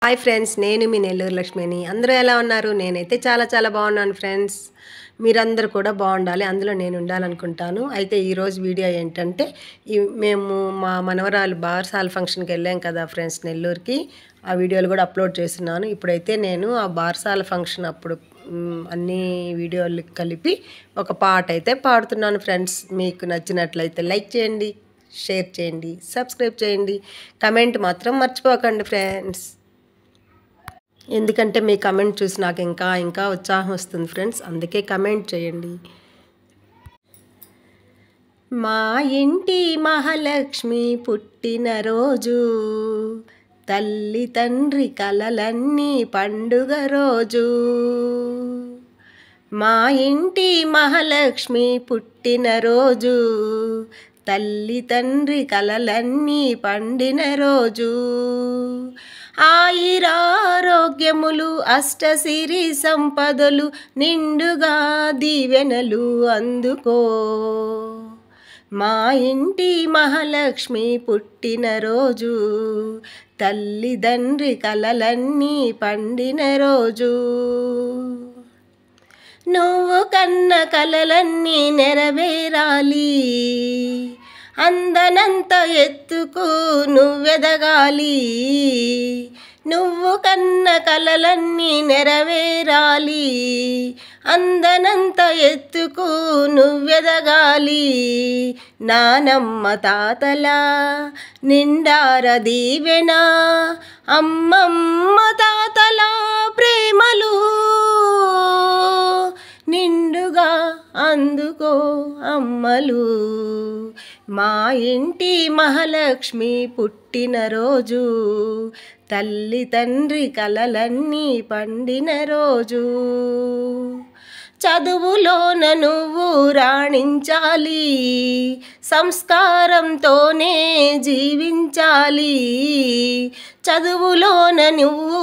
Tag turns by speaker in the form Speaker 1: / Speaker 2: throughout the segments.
Speaker 1: Hi friends, నేను మీ నెల్లూరు లక్ష్మిని. అందరూ ఎలా ఉన్నారు? నేనైతే చాలా చాలా బాగున్నాను ఫ్రెండ్స్. మీరందరూ కూడా బాగుండాలి, అందులో నేను ఉండాలనుకుంటాను. అయితే ఈరోజు వీడియో ఏంటంటే, మేము మా మనవరాలు బారసాల ఫంక్షన్కి వెళ్ళాం కదా ఫ్రెండ్స్ నెల్లూరుకి. ఆ వీడియోలు కూడా అప్లోడ్ చేస్తున్నాను. ఇప్పుడైతే నేను ఆ బారసాల ఫంక్షన్ అప్పుడు అన్ని వీడియోలు కలిపి ఒక పాట అయితే పాడుతున్నాను ఫ్రెండ్స్. మీకు నచ్చినట్లయితే లైక్ చేయండి, షేర్ చేయండి, సబ్స్క్రైబ్ చేయండి, కమెంట్ మాత్రం మర్చిపోకండి ఫ్రెండ్స్. ఎందుకంటే మీ కమెంట్ చూసి నాకు ఇంకా ఇంకా ఉత్సాహం వస్తుంది ఫ్రెండ్స్, అందుకే కమెంట్ చేయండి. మా ఇంటి మహాలక్ష్మి పుట్టినరోజు, తల్లి తండ్రి కలలన్నీ పండుగ రోజు. మా ఇంటి మహాలక్ష్మి పుట్టినరోజు, తల్లి తండ్రి కలలన్నీ పండిన రోజు. ఆయురారోగ్యములు అష్టసిరి సంపదలు నిండుగా దీవెనలు అందుకో. మా ఇంటి మహాలక్ష్మి పుట్టినరోజు, తల్లిదండ్రి కలలన్నీ పండిన రోజు. నువ్వు కన్న కలలన్నీ నెరవేరాలి, అందనంత ఎత్తుకు నువ్వెదగాలి. నువ్వు కన్న కలలన్నీ నెరవేరాలి, అందనంత ఎత్తుకు నువ్వెదగాలి. నానమ్మ తాతల నిండార దీవెన, అమ్మమ్మ తాతల ప్రేమలు నిండుగా అందుకో అమ్మలు. మా ఇంటి మహాలక్ష్మి పుట్టినరోజు, తల్లి తండ్రి కలలన్నీ పండిన రోజు. చదువులోన నువ్వు రాణించాలి, సంస్కారంతోనే జీవించాలి. చదువులోన నువ్వు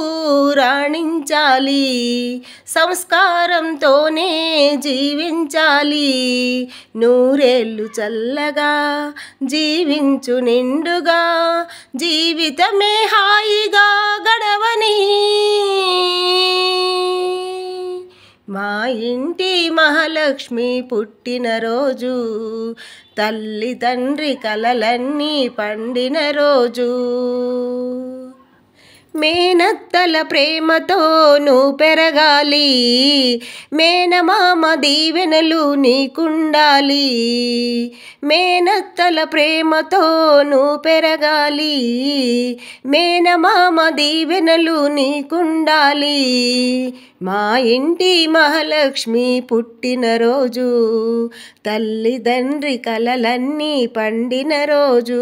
Speaker 1: రాణించాలి, సంస్కారంతోనే జీవించాలి. నూరేళ్ళు చల్లగా జీవించు నిండుగా, జీవితమే హాయిగా గడవని. మా ఇంటి మహాలక్ష్మి పుట్టినరోజు, తల్లి తండ్రి కలలన్నీ పండిన రోజు. మేనత్తల ప్రేమతో నువ్వు పెరగాలి, మేనమామ దీవెనలు నీకుండాలి. మేనత్తల ప్రేమతో నువ్వు పెరగాలి, మేనమామ దీవెనలు నీకుండాలి. మా ఇంటి మహాలక్ష్మి పుట్టినరోజు, తల్లిదండ్రి కలలన్నీ పండిన రోజు.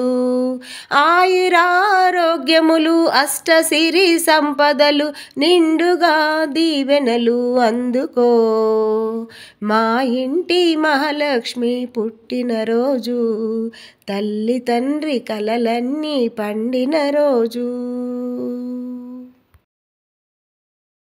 Speaker 1: ఆయురారోగ్యములు అష్టసిరి సంపదలు నిండుగా దీవెనలు అందుకో. మా ఇంటి మహాలక్ష్మి పుట్టినరోజు, తల్లి తండ్రి కలలన్నీ పండిన రోజు.